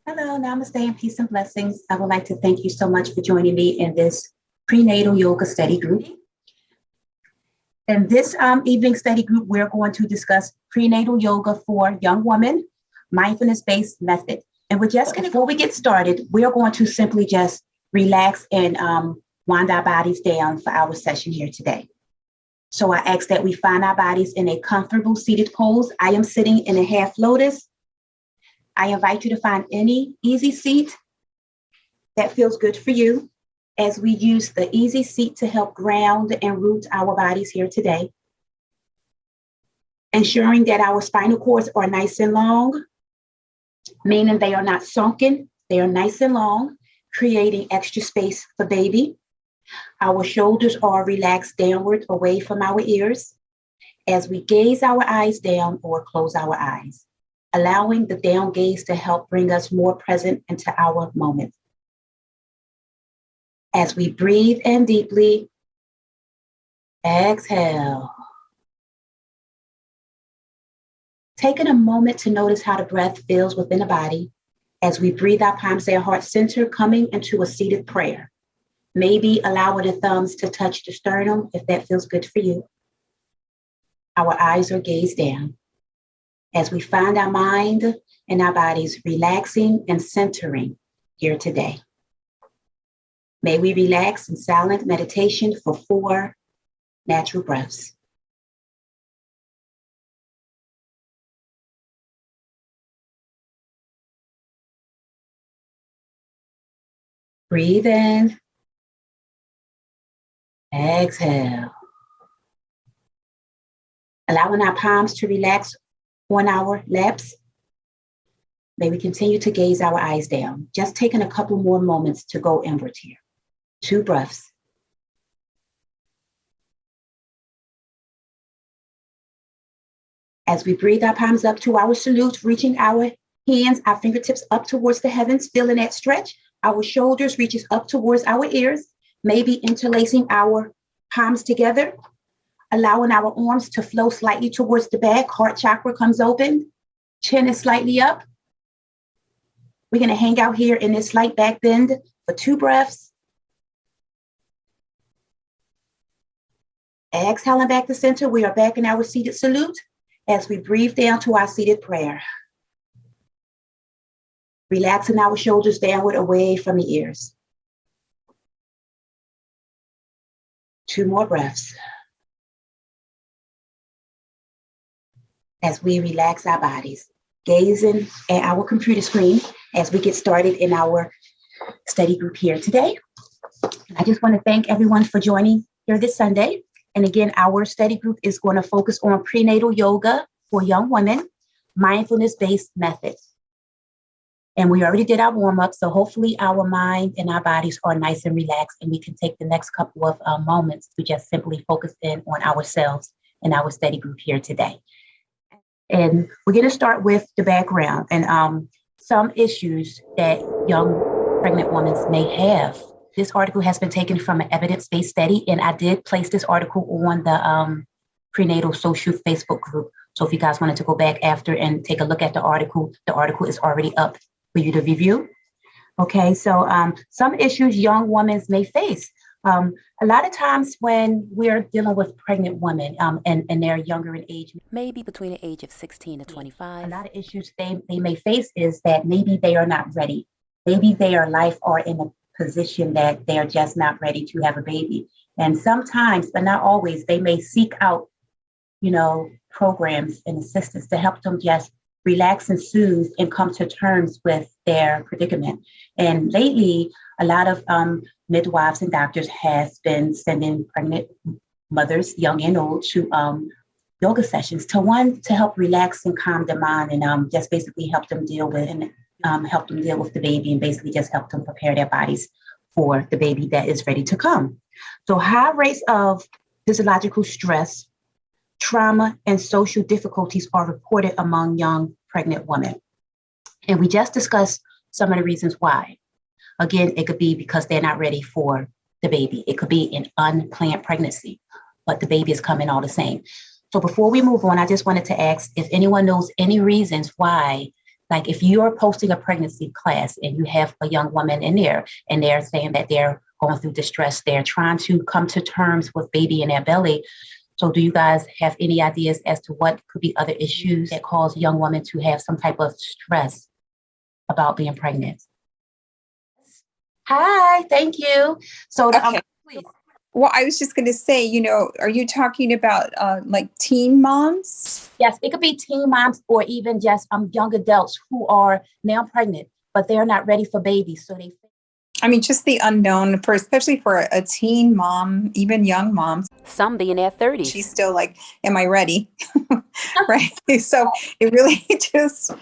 Hello, namaste, and peace and blessings. I would like to thank you so much for joining me in this prenatal yoga study group. In this evening study group, we're going to discuss prenatal yoga for young women, mindfulness-based method. And we're just going to, before we get started, we're going to simply just relax and wind our bodies down for our session here today. So I ask that we find our bodies in a comfortable seated pose. I am sitting in a half lotus. I invite you to find any easy seat that feels good for you as we use the easy seat to help ground and root our bodies here today. Ensuring that our spinal cords are nice and long, meaning they are not sunken, they are nice and long, creating extra space for baby. Our shoulders are relaxed downward away from our ears as we gaze our eyes down or close our eyes, allowing the down gaze to help bring us more present into our moment. As we breathe in deeply, exhale. Taking a moment to notice how the breath feels within the body as we breathe our palms to our heart center, coming into a seated prayer. Maybe allowing the thumbs to touch the sternum if that feels good for you. Our eyes are gazed down as we find our mind and our bodies relaxing and centering here today. May we relax in silent meditation for 4 natural breaths. Breathe in. Exhale. Allowing our palms to relax on our laps. May we continue to gaze our eyes down. Just taking a couple more moments to go inward here. 2 breaths. As we breathe our palms up to our salute, reaching our hands, our fingertips up towards the heavens, feeling that stretch. Our shoulders reaches up towards our ears, maybe interlacing our palms together, allowing our arms to flow slightly towards the back. Heart chakra comes open, chin is slightly up. We're going to hang out here in this slight back bend for 2 breaths. Exhaling back to center, we are back in our seated salute as we breathe down to our seated prayer. Relaxing our shoulders downward away from the ears. 2 more breaths. As we relax our bodies, gazing at our computer screen as we get started in our study group here today. I just want to thank everyone for joining here this Sunday. And again, our study group is going to focus on prenatal yoga for young women, mindfulness-based methods. And we already did our warm-up, so hopefully our mind and our bodies are nice and relaxed, and we can take the next couple of moments to just simply focus in on ourselves in our study group here today. And we're going to start with the background and some issues that young pregnant women may have. This article has been taken from an evidence-based study, and I did place this article on the prenatal social Facebook group. So if you guys wanted to go back after and take a look at the article is already up for you to review. Okay, so some issues young women may face. A lot of times when we're dealing with pregnant women and they're younger in age, maybe between the age of 16 to 25. A lot of issues they may face is that maybe they are not ready. Maybe their life are in a position that they're just not ready to have a baby. And sometimes, but not always, they may seek out, programs and assistance to help them just relax and soothe and come to terms with their predicament. And lately, a lot of midwives and doctors has been sending pregnant mothers, young and old, to yoga sessions to help relax and calm their mind and just basically help them deal with the baby and basically just help them prepare their bodies for the baby that is ready to come. So high rates of physiological stress, trauma, and social difficulties are reported among young pregnant women. And we just discussed some of the reasons why. Again, it could be because they're not ready for the baby. It could be an unplanned pregnancy, but the baby is coming all the same. So before we move on, I just wanted to ask if anyone knows any reasons why Like if you're posting a pregnancy class and you have a young woman in there and they're saying that they're going through distress, they're trying to come to terms with baby in their belly. So do you guys have any ideas as to what could be other issues that cause young women to have some type of stress about being pregnant? Hi, thank you. So Okay. please. Well, I was just going to say, are you talking about like teen moms? Yes, it could be teen moms or even just young adults who are now pregnant, but they're not ready for babies. So Just the unknown, especially for a teen mom, even young moms. Some be in their 30s. She's still like, am I ready? Right. So it really just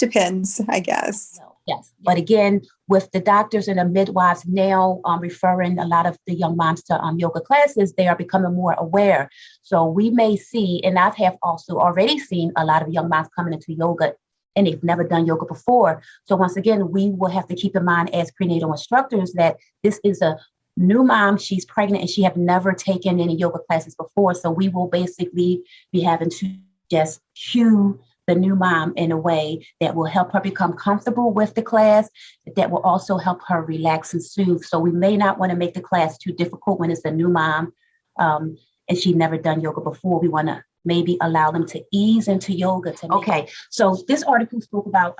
depends, I guess. Yes. But again, with the doctors and the midwives now referring a lot of the young moms to yoga classes, they are becoming more aware. So we may see, and I have also already seen a lot of young moms coming into yoga and they've never done yoga before. So once again, we will have to keep in mind as prenatal instructors that this is a new mom. She's pregnant and she have never taken any yoga classes before. So we will basically be having to just cue the new mom in a way that will help her become comfortable with the class, that will also help her relax and soothe. So we may not want to make the class too difficult when it's a new mom and she never done yoga before. We want to maybe allow them to ease into yoga. Okay, so this article spoke about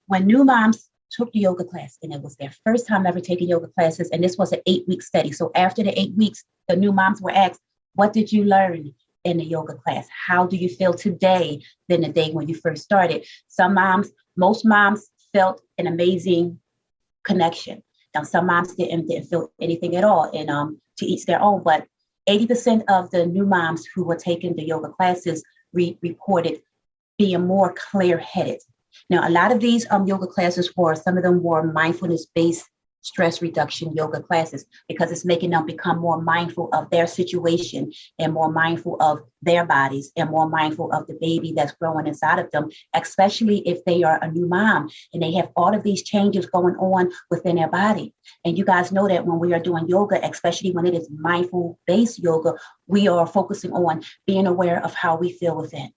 when new moms took the yoga class and it was their first time ever taking yoga classes. And this was an 8-week study. So after the 8 weeks, the new moms were asked, what did you learn in the yoga class? How do you feel today than the day when you first started? Most moms felt an amazing connection. Now, some moms didn't feel anything at all, and to each their own. But 80% of the new moms who were taking the yoga classes reported being more clear-headed. Now, a lot of these yoga classes some of them were mindfulness-based stress reduction yoga classes because it's making them become more mindful of their situation and more mindful of their bodies and more mindful of the baby that's growing inside of them, especially if they are a new mom and they have all of these changes going on within their body. And you guys know that when we are doing yoga, especially when it is mindful-based yoga, we are focusing on being aware of how we feel within.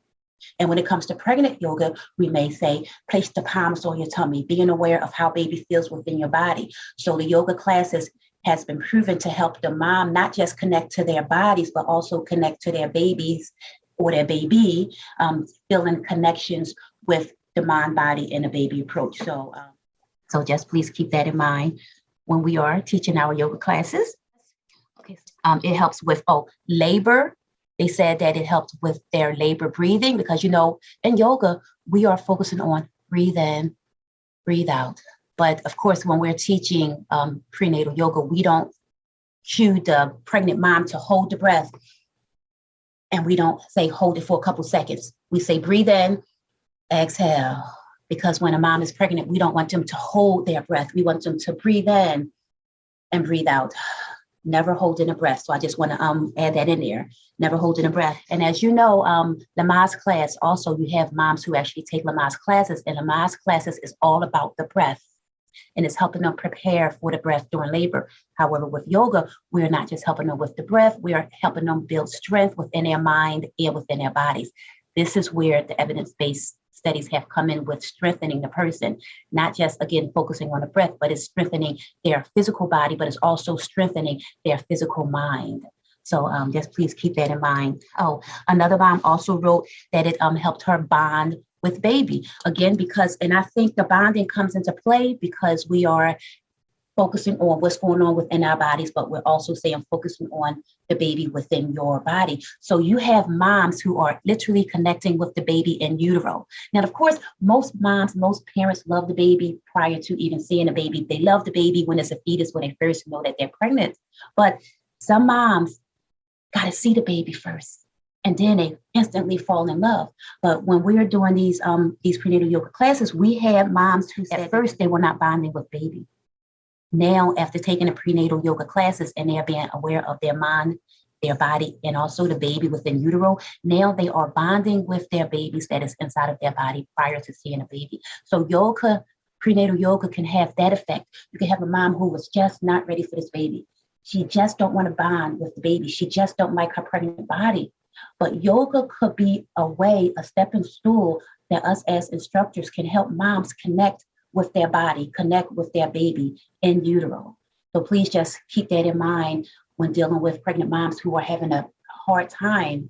And when it comes to pregnant yoga, we may say, place the palms on your tummy, being aware of how baby feels within your body. So the yoga classes has been proven to help the mom not just connect to their bodies, but also connect to their babies or their baby, feeling connections with the mind, body, and the baby approach. So just please keep that in mind when we are teaching our yoga classes. Okay. It helps with labor. They said that it helps with their labor breathing because, in yoga, we are focusing on breathe in, breathe out. But of course, when we're teaching prenatal yoga, we don't cue the pregnant mom to hold the breath. And we don't say hold it for a couple seconds. We say breathe in, exhale. Because when a mom is pregnant, we don't want them to hold their breath. We want them to breathe in and breathe out. Never holding a breath. So I just want to add that in there. Never holding a breath. And as you know, Lamaze class, also you have moms who actually take Lamaze classes. And Lamaze classes is all about the breath. And it's helping them prepare for the breath during labor. However, with yoga, we're not just helping them with the breath. We are helping them build strength within their mind and within their bodies. This is where the evidence-based studies have come in with strengthening the person, not just, again, focusing on the breath, but it's strengthening their physical body, but it's also strengthening their physical mind. So just please keep that in mind. Oh, another mom also wrote that it helped her bond with baby. Again, and I think the bonding comes into play because we are focusing on what's going on within our bodies, but we're also focusing on the baby within your body. So you have moms who are literally connecting with the baby in utero. Now, of course, most parents love the baby prior to even seeing the baby. They love the baby when it's a fetus, when they first know that they're pregnant. But some moms got to see the baby first, and then they instantly fall in love. But when we're doing these prenatal yoga classes, we have moms who said at first they were not bonding with baby. Now, after taking the prenatal yoga classes and they're being aware of their mind, their body, and also the baby within utero, now they are bonding with their babies that is inside of their body prior to seeing a baby. So prenatal yoga can have that effect. You can have a mom who was just not ready for this baby. She just don't want to bond with the baby. She just don't like her pregnant body. But yoga could be a stepping stool that us as instructors can help moms connect with their body, connect with their baby in utero. So please just keep that in mind when dealing with pregnant moms who are having a hard time.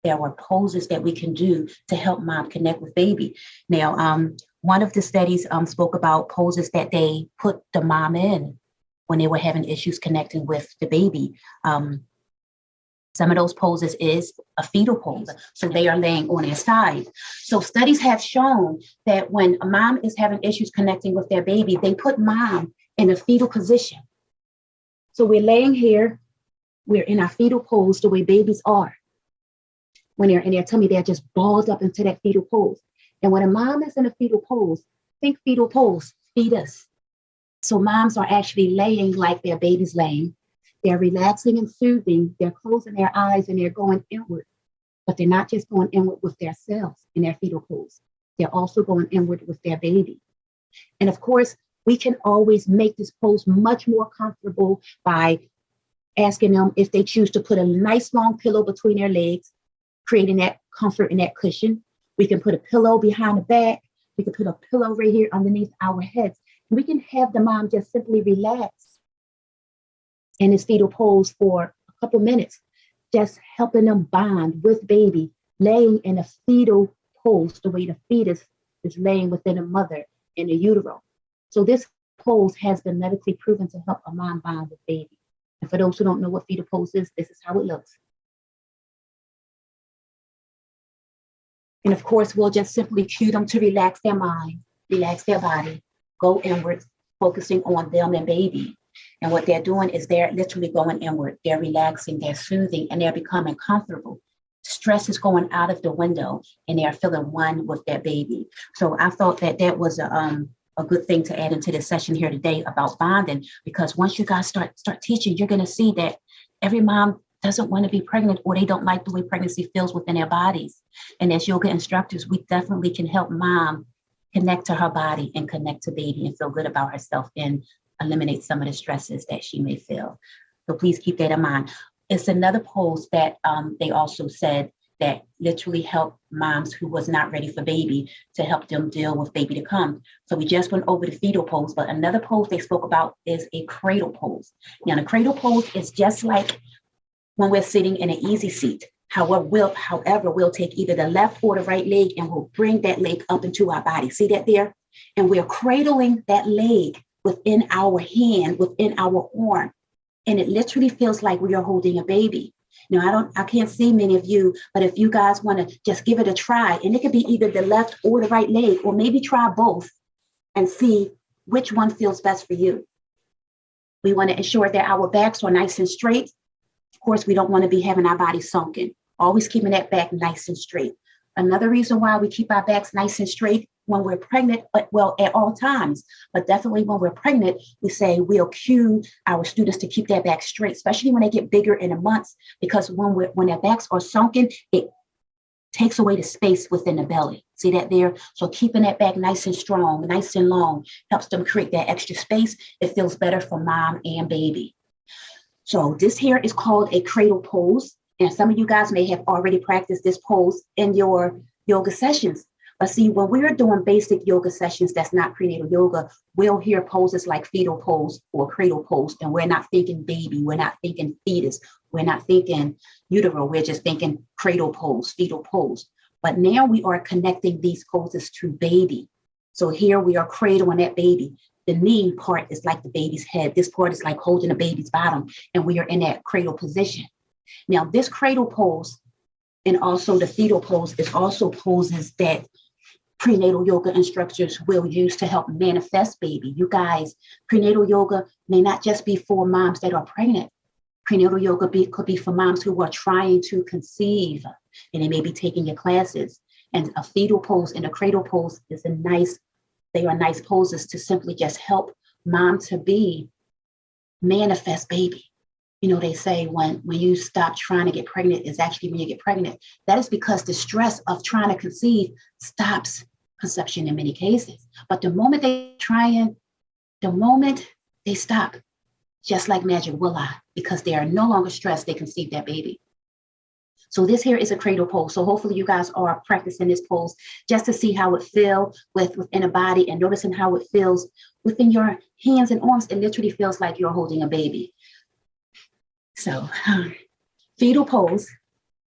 There are poses that we can do to help mom connect with baby. Now, one of the studies spoke about poses that they put the mom in when they were having issues connecting with the baby. Some of those poses is a fetal pose. So they are laying on their side. So studies have shown that when a mom is having issues connecting with their baby, they put mom in a fetal position. So we're laying here, we're in our fetal pose the way babies are. When they're in their tummy, they're just balled up into that fetal pose. And when a mom is in a fetal pose, think fetal pose, fetus. So moms are actually laying like their baby's laying. They're relaxing and soothing. They're closing their eyes and they're going inward. But they're not just going inward with their selves in their fetal pose. They're also going inward with their baby. And of course, we can always make this pose much more comfortable by asking them if they choose to put a nice long pillow between their legs, creating that comfort and that cushion. We can put a pillow behind the back. We can put a pillow right here underneath our heads. We can have the mom just simply relax in this fetal pose for a couple minutes, just helping them bond with baby, laying in a fetal pose the way the fetus is laying within a mother in the utero. So this pose has been medically proven to help a mom bond with baby. And for those who don't know what fetal pose is, this is how it looks. And of course, we'll just simply cue them to relax their mind, relax their body, go inward, focusing on them and baby. And what they're doing is they're literally going inward. They're relaxing, they're soothing, and they're becoming comfortable. Stress is going out of the window, and they're feeling one with their baby. So I thought that that was a good thing to add into this session here today about bonding, because once you guys start teaching, you're going to see that every mom doesn't want to be pregnant, or they don't like the way pregnancy feels within their bodies. And as yoga instructors, we definitely can help mom connect to her body and connect to baby and feel good about herself and eliminate some of the stresses that she may feel. So please keep that in mind. It's another pose that they also said that literally help moms who was not ready for baby to help them deal with baby to come. So we just went over the fetal pose, but another pose they spoke about is a cradle pose. Now, the cradle pose is just like when we're sitting in an easy seat. However, we'll take either the left or the right leg and we'll bring that leg up into our body. See that there? And we're cradling that leg within our hand, within our arm. And it literally feels like we are holding a baby. Now, I can't see many of you, but if you guys want to just give it a try, and it could be either the left or the right leg, or maybe try both and see which one feels best for you. We want to ensure that our backs are nice and straight. Of course, we don't want to be having our body sunken, always keeping that back nice and straight. Another reason why we keep our backs nice and straight when we're pregnant, well, at all times, but definitely when we're pregnant, we say we'll cue our students to keep their back straight, especially when they get bigger in the months, because when their backs are sunken, it takes away the space within the belly. See that there? So keeping that back nice and strong, nice and long, helps them create that extra space. It feels better for mom and baby. So this here is called a cradle pose. And some of you guys may have already practiced this pose in your yoga sessions. But see, when we're doing basic yoga sessions, that's not prenatal yoga, we'll hear poses like fetal pose or cradle pose, and we're not thinking baby, we're not thinking fetus, we're not thinking utero, we're just thinking cradle pose, fetal pose. But now we are connecting these poses to baby. So here we are cradling that baby. The knee part is like the baby's head. This part is like holding the baby's bottom, and we are in that cradle position. Now, this cradle pose and also the fetal pose is also poses that prenatal yoga instructors will use to help manifest baby. You guys, prenatal yoga may not just be for moms that are pregnant. Prenatal yoga could be for moms who are trying to conceive, and they may be taking your classes. And a fetal pose and a cradle pose they are nice poses to simply just help mom to be manifest baby. You know, they say when you stop trying to get pregnant is actually when you get pregnant. That is because the stress of trying to conceive stops conception in many cases. But the moment they stop, just like magic, voila, because they are no longer stressed, they conceive that baby. So this here is a cradle pose. So hopefully you guys are practicing this pose just to see how it feels within a body and noticing how it feels within your hands and arms. It literally feels like you're holding a baby. So fetal pose,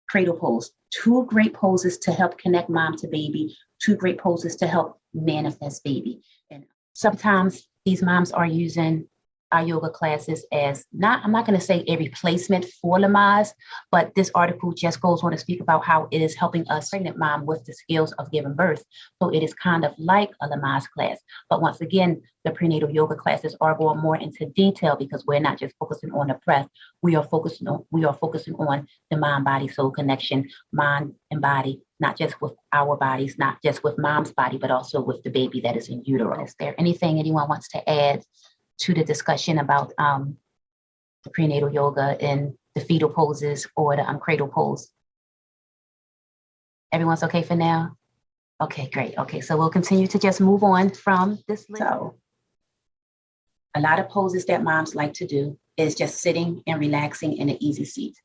cradle pose, two great poses to help connect mom to baby, two great poses to help manifest baby. And sometimes these moms are using our yoga classes as I'm not going to say a replacement for Lamaze, but this article just goes on to speak about how it is helping us pregnant mom with the skills of giving birth. So it is kind of like a Lamaze class. But once again, the prenatal yoga classes are going more into detail because we're not just focusing on the breath. We are focusing on the mind, body, soul connection, mind and body, not just with our bodies, not just with mom's body, but also with the baby that is in utero. Is there anything anyone wants to add to the discussion about the prenatal yoga and the fetal poses or the cradle pose? Everyone's okay for now? Okay, great. Okay, so we'll continue to just move on from this list. So a lot of poses that moms like to do is just sitting and relaxing in an easy seat.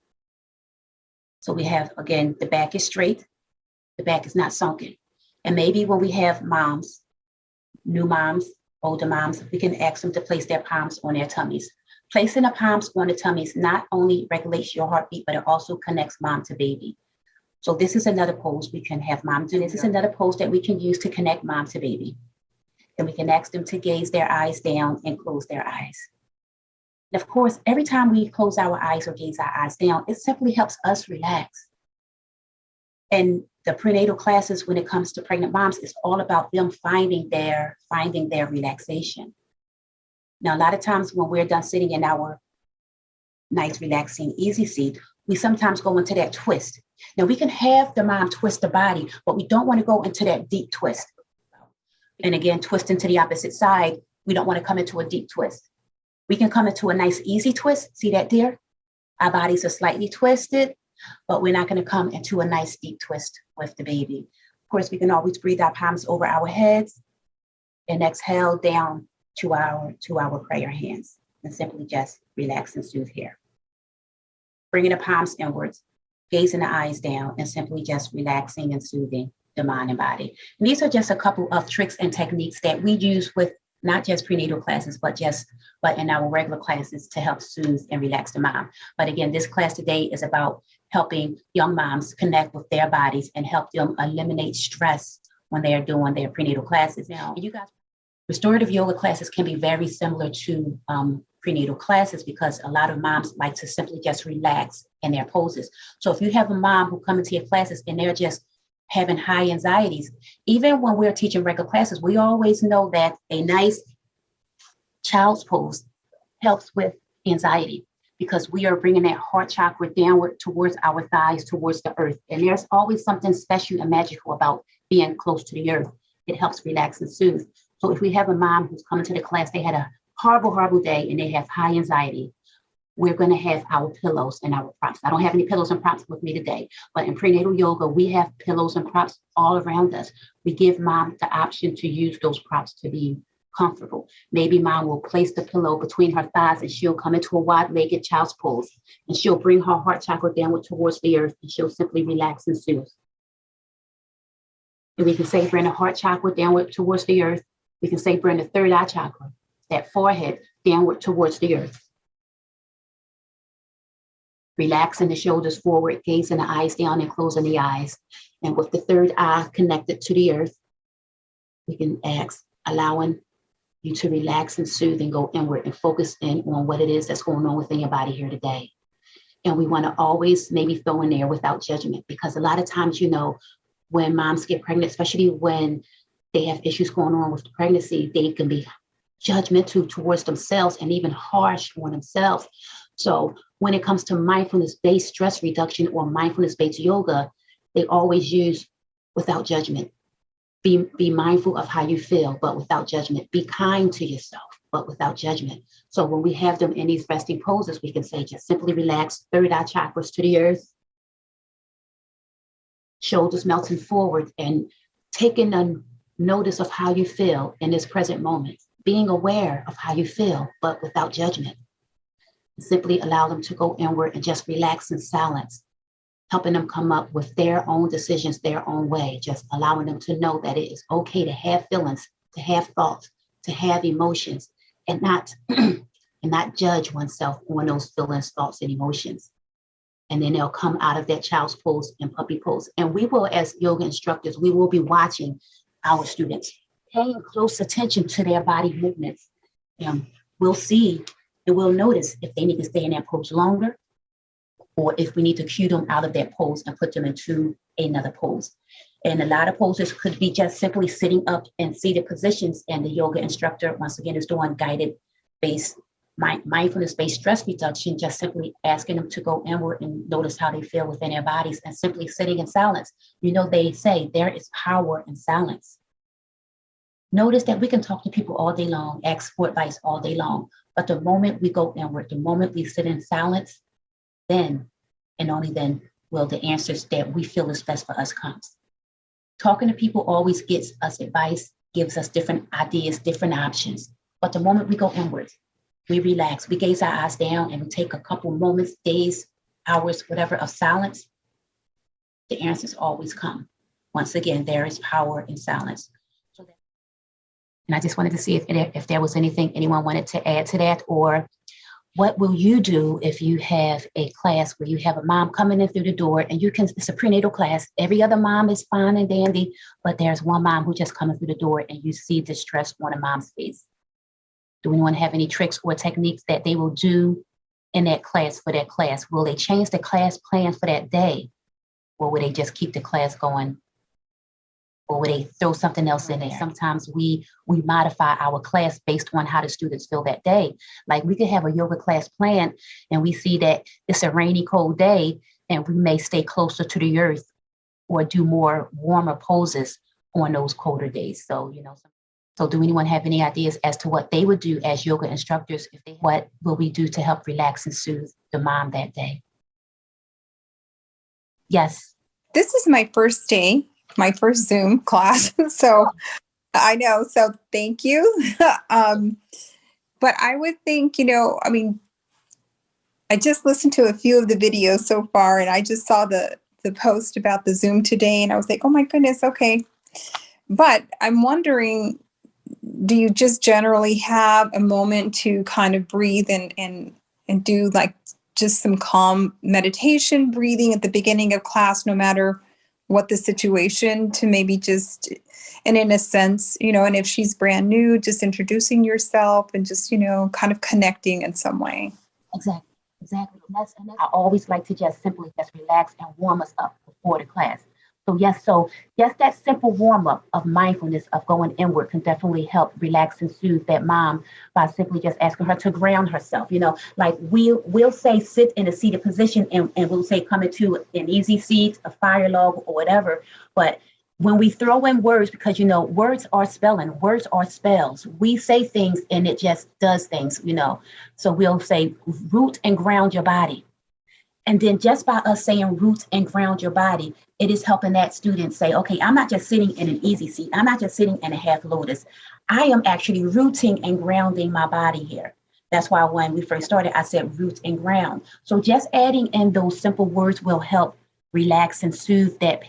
So we have, again, the back is straight, the back is not sunken. And maybe when we have moms, new moms, older moms, we can ask them to place their palms on their tummies. Placing the palms on the tummies not only regulates your heartbeat, but it also connects mom to baby. So this is another pose we can have mom do. This is another pose that we can use to connect mom to baby. And we can ask them to gaze their eyes down and close their eyes. And of course, every time we close our eyes or gaze our eyes down, it simply helps us relax. And the prenatal classes, when it comes to pregnant moms, it's all about them finding their relaxation. Now, a lot of times when we're done sitting in our nice, relaxing, easy seat, we sometimes go into that twist. Now, we can have the mom twist the body, but we don't want to go into that deep twist. And again, twisting to the opposite side, we don't want to come into a deep twist. We can come into a nice, easy twist. See that there? Our bodies are slightly twisted, but we're not going to come into a nice deep twist with the baby. Of course, we can always breathe our palms over our heads and exhale down to our prayer hands and simply just relax and soothe here. Bringing the palms inwards, gazing the eyes down, and simply just relaxing and soothing the mind and body. And these are just a couple of tricks and techniques that we use with not just prenatal classes, but in our regular classes to help soothe and relax the mom. But again, this class today is about helping young moms connect with their bodies and help them eliminate stress when they are doing their prenatal classes. Now, you guys, restorative yoga classes can be very similar to prenatal classes because a lot of moms like to simply just relax in their poses. So if you have a mom who come into your classes and they're just having high anxieties, even when we're teaching regular classes, we always know that a nice child's pose helps with anxiety because we are bringing that heart chakra downward towards our thighs, towards the earth. And there's always something special and magical about being close to the earth. It helps relax and soothe. So if we have a mom who's coming to the class, they had a horrible, horrible day and they have high anxiety, we're going to have our pillows and our props. I don't have any pillows and props with me today, but in prenatal yoga, we have pillows and props all around us. We give mom the option to use those props to be comfortable. Maybe mom will place the pillow between her thighs and she'll come into a wide-legged child's pose and she'll bring her heart chakra downward towards the earth and she'll simply relax and soothe. And we can say bring the heart chakra downward towards the earth. We can say bring the third eye chakra, that forehead, downward towards the earth. Relaxing the shoulders forward, gazing the eyes down and closing the eyes. And with the third eye connected to the earth, we can ask, allowing you to relax and soothe and go inward and focus in on what it is that's going on within your body here today. And we want to always maybe throw in there without judgment, because a lot of times, when moms get pregnant, especially when they have issues going on with the pregnancy, they can be judgmental towards themselves and even harsh on themselves. So when it comes to mindfulness-based stress reduction or mindfulness-based yoga, they always use without judgment. Be mindful of how you feel, but without judgment. Be kind to yourself, but without judgment. So when we have them in these resting poses, we can say, just simply relax, third eye chakras to the earth, shoulders melting forward, and taking a notice of how you feel in this present moment. Being aware of how you feel, but without judgment. Simply allow them to go inward and just relax in silence. helping them come up with their own decisions, their own way, just allowing them to know that it is okay to have feelings, to have thoughts, to have emotions, and not and not judge oneself on those feelings, thoughts, and emotions. And then they'll come out of that child's pose and puppy pose. And we will, as yoga instructors, we will be watching our students, paying close attention to their body movements. We'll see and we'll notice if they need to stay in that pose longer, or if we need to cue them out of that pose and put them into another pose. And a lot of poses could be just simply sitting up in seated positions. And the yoga instructor, once again, is doing guided based mindfulness-based stress reduction, just simply asking them to go inward and notice how they feel within their bodies and simply sitting in silence. You know, they say there is power in silence. Notice that we can talk to people all day long, ask for advice all day long. But the moment we go inward, the moment we sit in silence, then and only then will the answers that we feel is best for us comes. Talking to people always gets us advice, gives us different ideas, different options. But the moment we go inward, we relax, we gaze our eyes down, and we take a couple moments, days, hours, whatever, of silence, the answers always come. Once again, there is power in silence. And I just wanted to see if there was anything anyone wanted to add to that, or what will you do if you have a class where you have a mom coming in through the door and it's a prenatal class. Every other mom is fine and dandy, but there's one mom who just coming through the door and you see distress on a mom's face. Do anyone have any tricks or techniques that they will do in that class for that class? Will they change the class plan for that day? Or will they just keep the class going? Or will they throw something else in there? Sometimes we modify our class based on how the students feel that day. Like we could have a yoga class planned and we see that it's a rainy, cold day and we may stay closer to the earth or do more warmer poses on those colder days. So, so do anyone have any ideas as to what they would do as yoga instructors? What will we do to help relax and soothe the mom that day? Yes. This is my first day, my first Zoom class. So I know. So thank you. But I would think, I just listened to a few of the videos so far, and I just saw the post about the Zoom today, and I was like, oh my goodness, okay. But I'm wondering, do you just generally have a moment to kind of breathe and do like just some calm meditation breathing at the beginning of class, no matter what the situation, to maybe just, and in a sense, and if she's brand new, just introducing yourself and just, kind of connecting in some way. Exactly. And I always like to just simply relax and warm us up before the class. So yes, that simple warm up of mindfulness of going inward can definitely help relax and soothe that mom by simply just asking her to ground herself. Like we'll say sit in a seated position and we'll say come into an easy seat, a fire log or whatever. But when we throw in words, because words are spelling, words are spells. We say things and it just does things. So we'll say root and ground your body. And then just by us saying root and ground your body, it is helping that student say, okay, I'm not just sitting in an easy seat. I'm not just sitting in a half lotus. I am actually rooting and grounding my body here. That's why when we first started, I said root and ground. So just adding in those simple words will help relax and soothe that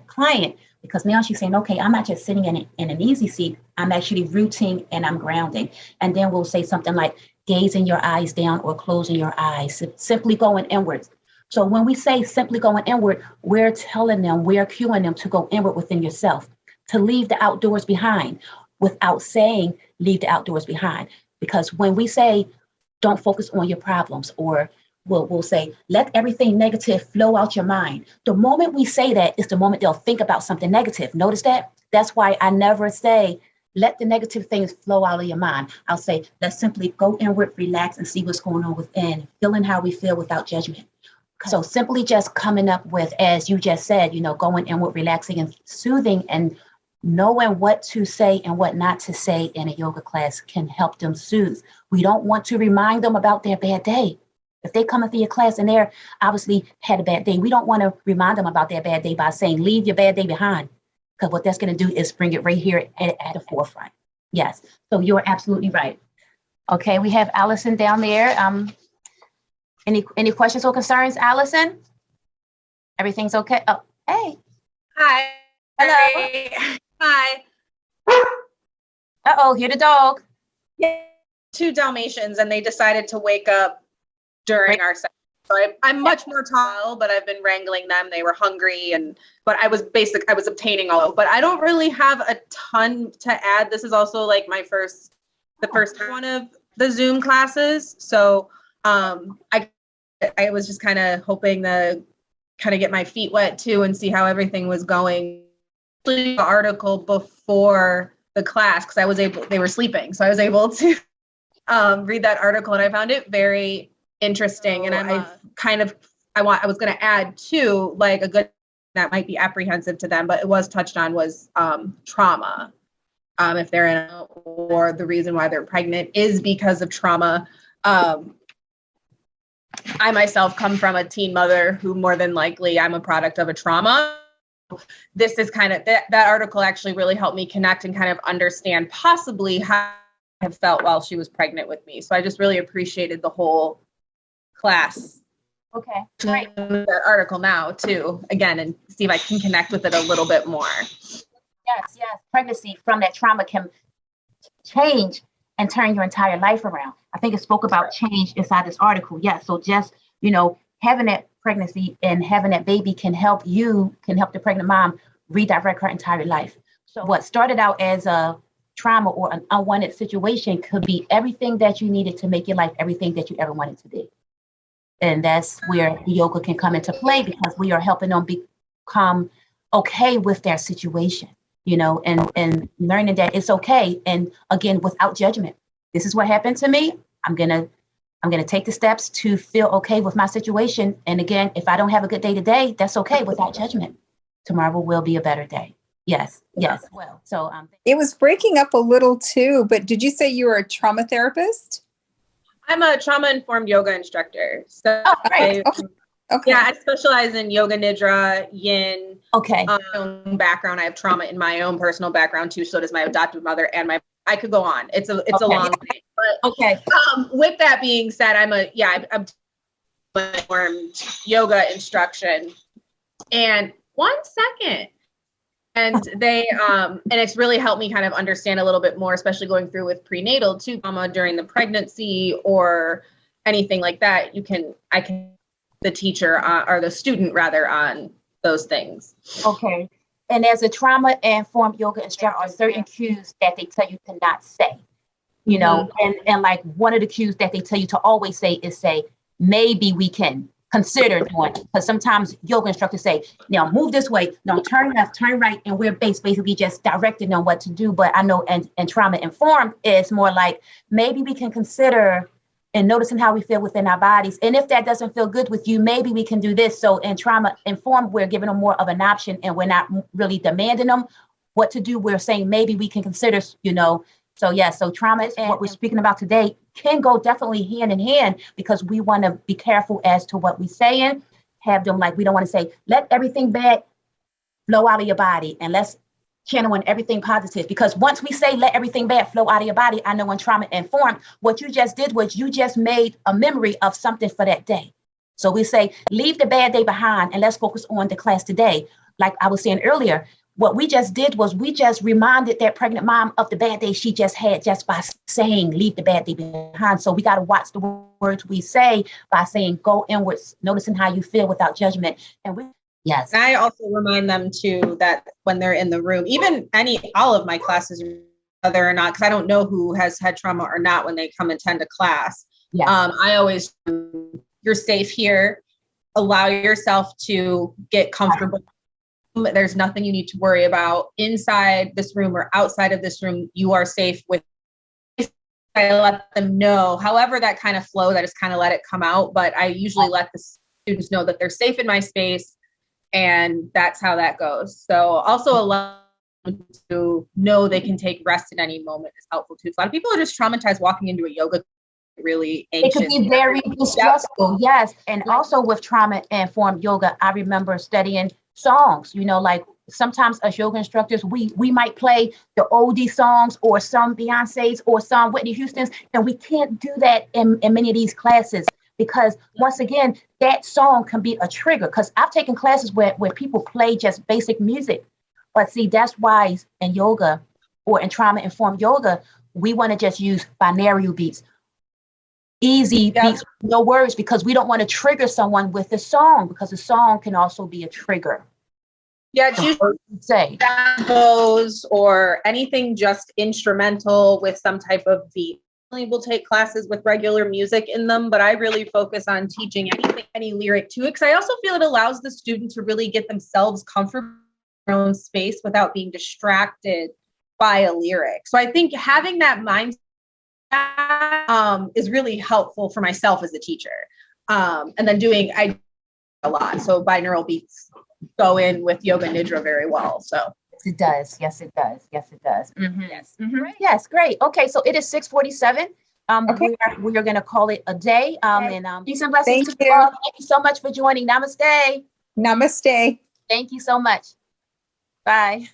client, because now she's saying, okay, I'm not just sitting in an easy seat. I'm actually rooting and I'm grounding. And then we'll say something like gazing your eyes down or closing your eyes, simply going inwards. So when we say simply going inward, we're telling them, we're cueing them to go inward within yourself, to leave the outdoors behind without saying leave the outdoors behind. Because when we say don't focus on your problems, or we'll say let everything negative flow out your mind. The moment we say that is the moment they'll think about something negative. Notice that? That's why I never say let the negative things flow out of your mind. I'll say let's simply go inward, relax, and see what's going on within, feeling how we feel without judgment. So simply just coming up with, as you just said, going inward, relaxing and soothing, and knowing what to say and what not to say in a yoga class can help them soothe. We don't want to remind them about their bad day. If they come into your class and they're obviously had a bad day, we don't want to remind them about their bad day by saying, leave your bad day behind. Because what that's going to do is bring it right here at the forefront. Yes. So you're absolutely right. Okay. We have Allison down there. Any questions or concerns, Allison? Everything's okay? Oh, hey. Hi. Hello. Hi. Uh-oh, hear the dog. Yeah, 2 Dalmatians, and they decided to wake up during our session. So I'm much more tall, but I've been wrangling them. They were hungry, but I was obtaining all. But I don't really have a ton to add. This is also like the first one of the Zoom classes. So I was just kind of hoping to kind of get my feet wet too and see how everything was going. The article before the class because they were sleeping, so I was able to read that article, and I found it very interesting. And I was going to add too, like a good that might be apprehensive to them, but it was touched on was trauma. If they're in or the reason why they're pregnant is because of trauma. I myself come from a teen mother who more than likely I'm a product of a trauma. This is kind of that article actually really helped me connect and kind of understand possibly how I have felt while she was pregnant with me. So I just really appreciated the whole class. Okay, great. That article now too, again, and see if I can connect with it a little bit more. Yes. Pregnancy from that trauma can change and turn your entire life around. I think it spoke about change inside this article. Yes. So just, having that pregnancy and having that baby can help the pregnant mom redirect her entire life. So what started out as a trauma or an unwanted situation could be everything that you needed to make your life everything that you ever wanted to be. And that's where yoga can come into play because we are helping them become okay with their situation, and learning that it's okay. And again, without judgment. This is what happened to me. I'm going to take the steps to feel okay with my situation. And again, if I don't have a good day today, that's okay without judgment. Tomorrow will be a better day. Yes. Well, so it was breaking up a little too, but did you say you were a trauma therapist? I'm a trauma-informed yoga instructor. So right. Okay. Yeah, I specialize in yoga nidra, yin. Okay. My own background. I have trauma in my own personal background too. So does my adoptive mother and I could go on. It's a long thing. But okay. With that being said, I'm informed yoga instruction. And 1 second. And they and it's really helped me kind of understand a little bit more, especially going through with prenatal too, trauma during the pregnancy or anything like that. I can the teacher or the student rather on those things. Okay. And as a trauma-informed yoga instructor, are certain cues that they tell you to not say, and like one of the cues that they tell you to always say is maybe we can consider doing, because sometimes yoga instructors say, now move this way, no, turn left, turn right, and we're basically just directing on what to do. But I know and trauma-informed is more like maybe we can consider and noticing how we feel within our bodies. And if that doesn't feel good with you, maybe we can do this. So in trauma-informed, we're giving them more of an option and we're not really demanding them what to do. We're saying maybe we can consider, So trauma and what we're speaking about today can go definitely hand in hand because we want to be careful as to what we're saying. Have them we don't want to say, let everything bad flow out of your body and let's channel in everything positive. Because once we say, let everything bad flow out of your body, I know in trauma informed, what you just did was you just made a memory of something for that day. So we say, leave the bad day behind and let's focus on the class today. Like I was saying earlier, what we just did was we just reminded that pregnant mom of the bad day she just had just by saying, leave the bad day behind. So we got to watch the words we say by saying, go inwards, noticing how you feel without judgment. Yes. And I also remind them too that when they're in the room, even all of my classes, whether or not, because I don't know who has had trauma or not when they come attend a class. Yeah. I always, you're safe here. Allow yourself to get comfortable. There's nothing you need to worry about inside this room or outside of this room. You are safe with. I let them know, however that kind of flow, that is kind of let it come out. But I usually let the students know that they're safe in my space. And that's how that goes. So also allow them to know they can take rest at any moment is helpful too. So a lot of people are just traumatized walking into a yoga, really anxious. It could be very stressful, yes. And also with trauma-informed yoga, I remember studying songs, sometimes as yoga instructors, we might play the oldie songs or some Beyonce's or some Whitney Houston's, and we can't do that in many of these classes. because once again, that song can be a trigger. Because I've taken classes where people play just basic music. But see, that's why in yoga or in trauma-informed yoga, we want to just use binaural beats, easy beats, no words, because we don't want to trigger someone with the song, because the song can also be a trigger. Yeah, it's usually say goes or anything just instrumental with some type of beat. We'll take classes with regular music in them, but I really focus on teaching any lyric to it, because I also feel it allows the student to really get themselves comfortable in their own space without being distracted by a lyric. So I think having that mindset is really helpful for myself as a teacher. And then I a lot. So binaural beats go in with yoga nidra very well. So it does. Yes, it does. Yes, it does. Mm-hmm. Yes. Mm-hmm. Yes, great. Okay, so it is 6:47. Okay. We are going to call it a day. And peace and blessings Thank to you. you all. Thank you so much for joining. Namaste. Namaste. Thank you so much. Bye.